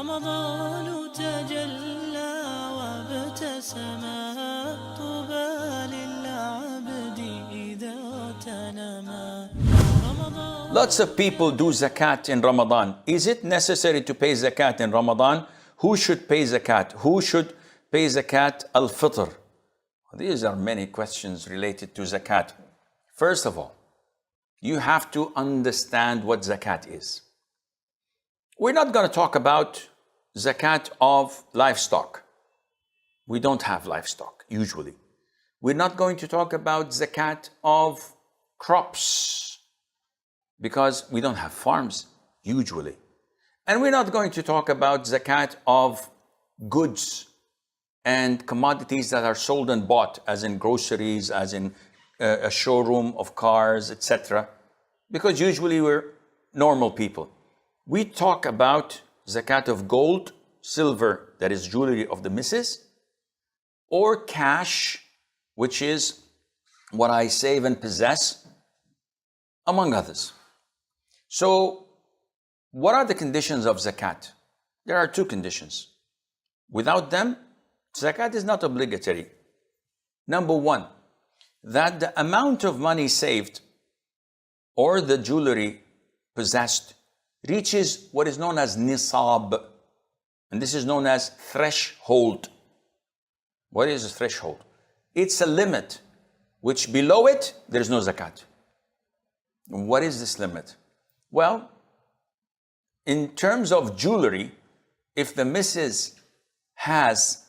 رمضان تجلى وابتسم طوبى للعبد إذا تنما. Lots of people do zakat in Ramadan. Is it necessary to pay zakat in Ramadan? Who should pay zakat? Who should pay zakat al-fitr? These are many questions related to zakat. First of all, you have to understand what zakat is. We're not going to talk about zakat of livestock. We don't have livestock, usually. We're not going to talk about zakat of crops, because we don't have farms, usually. And we're not going to talk about zakat of goods and commodities that are sold and bought, as in groceries, as in a showroom of cars, etc. Because usually we're normal people. We talk about zakat of gold, silver, that is jewelry of the missus, or cash, which is what I save and possess, among others. So, what are the conditions of zakat? There are two conditions. Without them, zakat is not obligatory. Number one, that the amount of money saved or the jewelry possessed reaches what is known as nisab, and this is known as threshold. What is a threshold? It's a limit which below it there is no zakat. What is this limit? Well, in terms of jewelry, if the missus has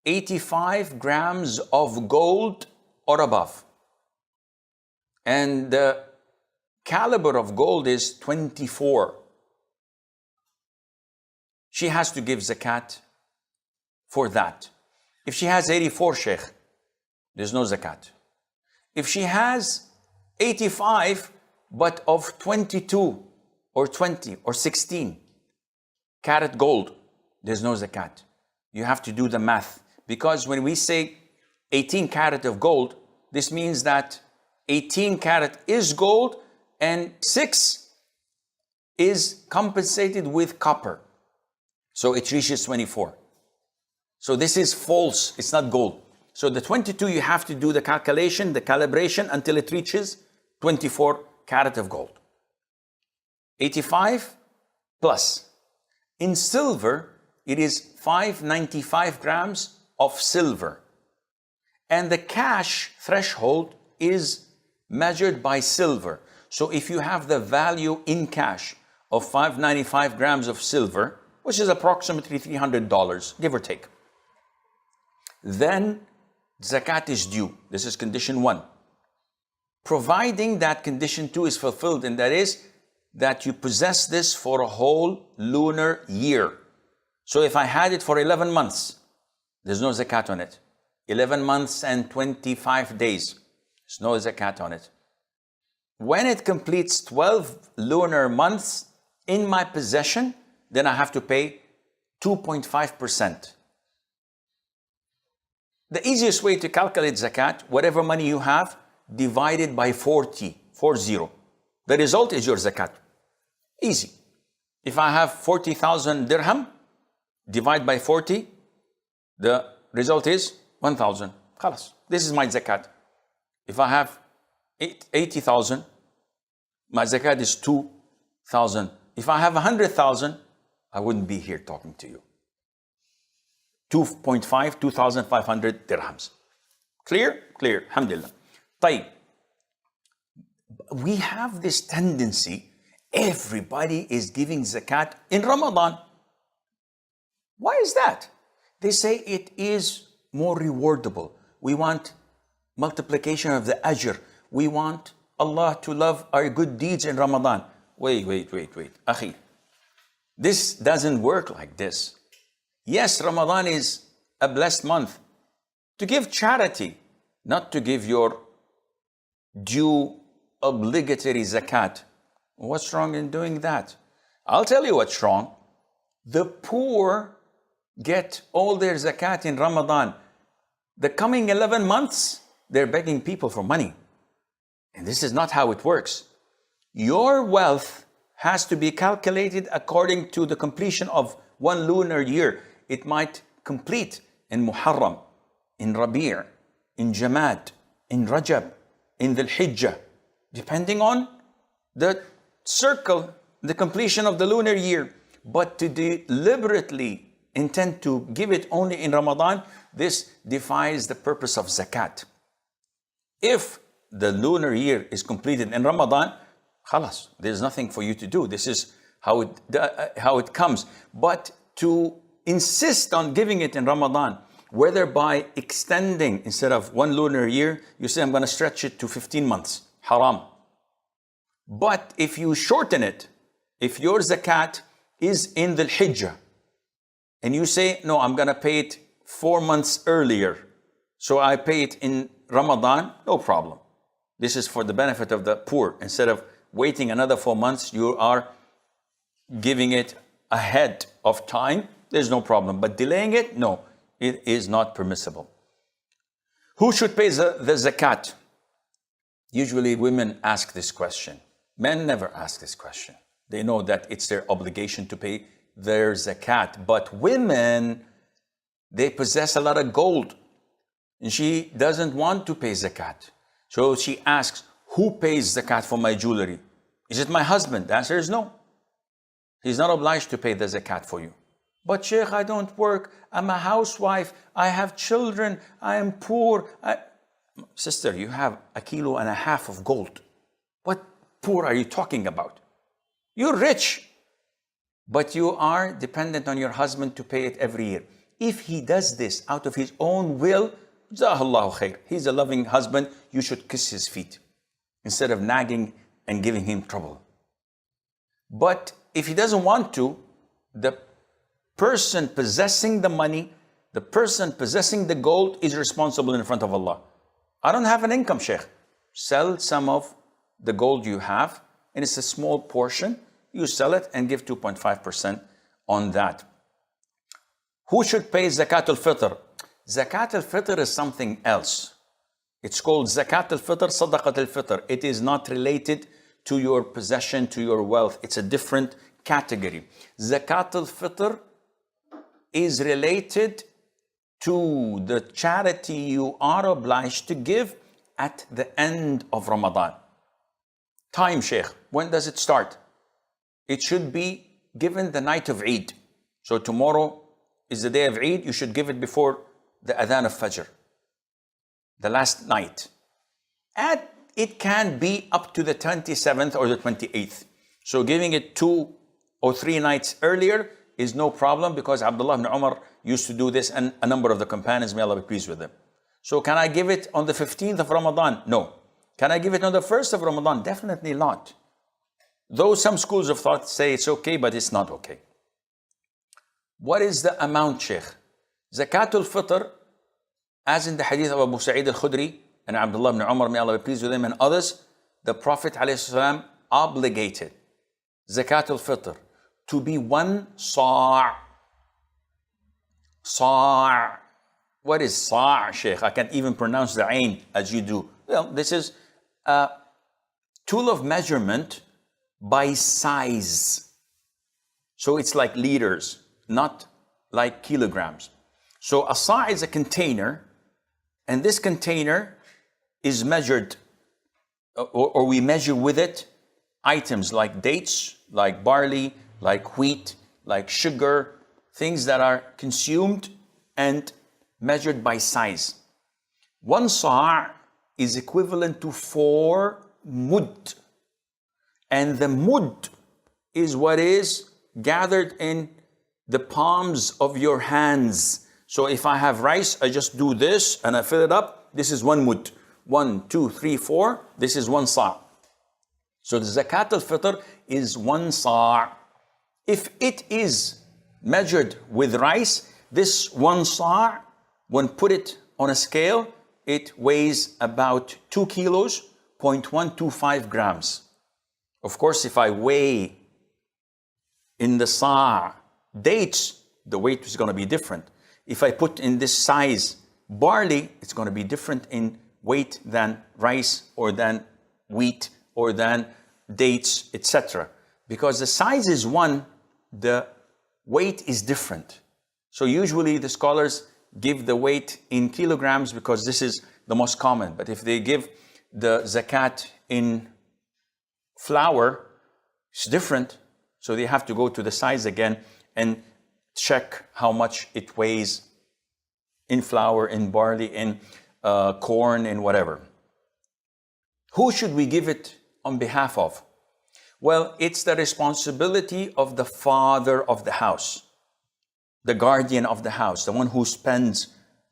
85 grams of gold or above, and the caliber of gold is 24, she has to give zakat for that. If she has 84, Sheikh, there's no zakat. If she has 85, but of 22 or 20 or 16 carat gold, there's no zakat. You have to do the math. Because when we say 18 carat of gold, this means that 18 carat is gold and 6 is compensated with copper. So it reaches 24. So this is false, it's not gold. So the 22, you have to do the calculation, the calibration until it reaches 24 carat of gold. 85 plus. In silver, it is 595 grams of silver. And the cash threshold is measured by silver. So if you have the value in cash of 595 grams of silver, which is approximately $300, give or take, then zakat is due. This is condition one. Providing that condition two is fulfilled, and that is that you possess this for a whole lunar year. So if I had it for 11 months, there's no zakat on it. 11 months and 25 days, there's no zakat on it. When it completes 12 lunar months in my possession, then I have to pay 2.5%. The easiest way to calculate zakat, whatever money you have, divided by 40. The result is your zakat. Easy. If I have 40,000 dirham, divide by 40, the result is 1,000. Khalas. This is my zakat. If I have 80,000, my zakat is 2,000. If I have 100,000, I wouldn't be here talking to you. 2,500 dirhams. Clear? Clear. Alhamdulillah. طيب. We have this tendency, everybody is giving zakat in Ramadan. Why is that? They say it is more rewardable. We want multiplication of the ajr. We want Allah to love our good deeds in Ramadan. Wait. Akhi, this doesn't work like this. Yes, Ramadan is a blessed month to give charity, not to give your due obligatory zakat. What's wrong in doing that? I'll tell you what's wrong. The poor get all their zakat in Ramadan. The coming 11 months, they're begging people for money. And this is not how it works. Your wealth has to be calculated according to the completion of one lunar year. It might complete in Muharram, in Rabi', in Jamad, in Rajab, in Dhul Hijjah, depending on the circle, the completion of the lunar year. But to deliberately intend to give it only in Ramadan, this defies the purpose of zakat. If the lunar year is completed in Ramadan, khalas, there's nothing for you to do. This is how it comes. But to insist on giving it in Ramadan, whether by extending, instead of one lunar year, you say, I'm going to stretch it to 15 months, haram. But if you shorten it, if your zakat is in the Hijjah, and you say, no, I'm going to pay it 4 months earlier, so I pay it in Ramadan, no problem. This is for the benefit of the poor. Instead of waiting another 4 months, you are giving it ahead of time. There's no problem. But delaying it, no, it is not permissible. Who should pay the zakat? Usually women ask this question. Men never ask this question. They know that it's their obligation to pay their zakat. But women, they possess a lot of gold, and she doesn't want to pay zakat. So she asks, who pays zakat for my jewelry? Is it my husband? The answer is no. He's not obliged to pay the zakat for you. But Sheikh, I don't work. I'm a housewife. I have children. I am poor. Sister, you have 1.5 kilos of gold. What poor are you talking about? You're rich, but you are dependent on your husband to pay it every year. If he does this out of his own will, Jazakallahu khair. He's a loving husband. You should kiss his feet instead of nagging and giving him trouble. But if he doesn't want to, the person possessing the money, the person possessing the gold is responsible in front of Allah. I don't have an income, Sheikh. Sell some of the gold you have, and it's a small portion. You sell it and give 2.5% on that. Who should pay zakat al-fitr? Zakat al-fitr is something else. It's called zakat al-fitr, sadaqat al-fitr. It is not related to your possession, to your wealth. It's a different category. Zakat al-fitr is related to the charity you are obliged to give at the end of Ramadan. Time, Sheikh, when does it start? It should be given the night of Eid. So tomorrow is the day of Eid. You should give it before the adhan of Fajr, the last night. And it can be up to the 27th or the 28th. So giving it 2 or 3 nights earlier is no problem, because Abdullah ibn Umar used to do this, and a number of the companions, may Allah be pleased with them. So can I give it on the 15th of Ramadan? No. Can I give it on the 1st of Ramadan? Definitely not. Though some schools of thought say it's okay, but it's not okay. What is the amount, Sheikh? Zakatul Fitr, as in the hadith of Abu Sa'id al-Khudri and Abdullah ibn Umar, may Allah be pleased with him, and others, the Prophet ﷺ obligated Zakatul Fitr to be 1 sa'. Sa'. What is sa', Sheikh? I can't even pronounce the ain as you do. Well, this is a tool of measurement by size. So it's like liters, not like kilograms. So a sa' is a container, and this container is measured, or we measure with it items like dates, like barley, like wheat, like sugar, things that are consumed and measured by size. 1 sa' is equivalent to 4 mud. And the mud is what is gathered in the palms of your hands. So if I have rice, I just do this and I fill it up. This is 1 mud. 1, 2, 3, 4. This is 1 sa'. So the zakat al-fitr is 1 sa'. If it is measured with rice, this 1 sa', when put it on a scale, it weighs about 2 kilos, 0.125 grams. Of course, if I weigh in the sa' dates, the weight is going to be different. If I put in this size barley, it's going to be different in weight than rice or than wheat or than dates, etc. Because the size is 1, the weight is different. So usually the scholars give the weight in kilograms because this is the most common. But if they give the zakat in flour, it's different. So they have to go to the size again and check how much it weighs in flour, in barley, in corn, in whatever. Who should we give it on behalf of? Well, it's the responsibility of the father of the house, the guardian of the house, the one who spends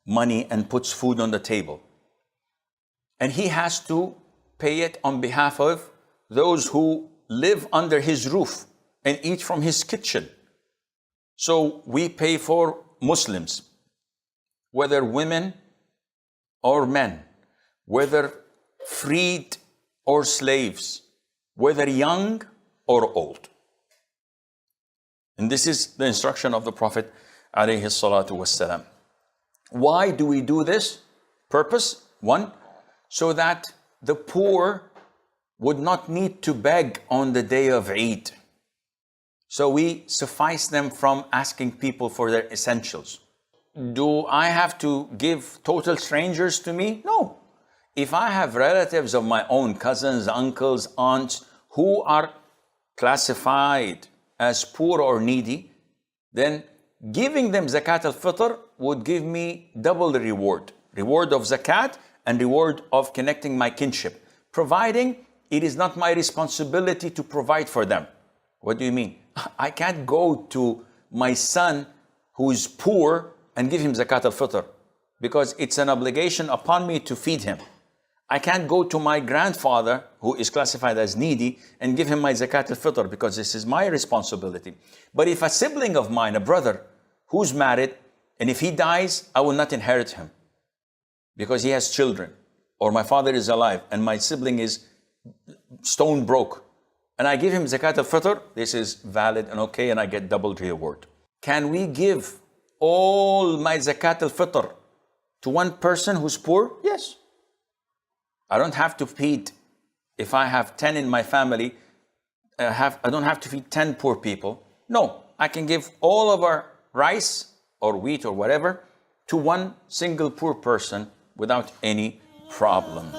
money and puts food on the table. And he has to pay it on behalf of those who live under his roof and eat from his kitchen. So we pay for Muslims, whether women or men, whether freed or slaves, whether young or old. And this is the instruction of the Prophet alayhi salatu wassalam. Why do we do this? Purpose, one, so that the poor would not need to beg on the day of Eid. So we suffice them from asking people for their essentials. Do I have to give total strangers to me? No. If I have relatives of my own, cousins, uncles, aunts, who are classified as poor or needy, then giving them zakat al-fitr would give me double the reward. Reward of zakat and reward of connecting my kinship, providing it is not my responsibility to provide for them. What do you mean? I can't go to my son who is poor and give him zakat al-fitr because it's an obligation upon me to feed him. I can't go to my grandfather who is classified as needy and give him my zakat al-fitr because this is my responsibility. But if a sibling of mine, a brother who's married, and if he dies, I will not inherit him because he has children, or my father is alive and my sibling is stone broke, and I give him zakat al-fitr, this is valid and okay, and I get double reward. Can we give all my zakat al-fitr to one person who's poor? Yes. I don't have to feed, if I have 10 in my family, I don't have to feed 10 poor people. No, I can give all of our rice or wheat or whatever to one single poor person without any problem.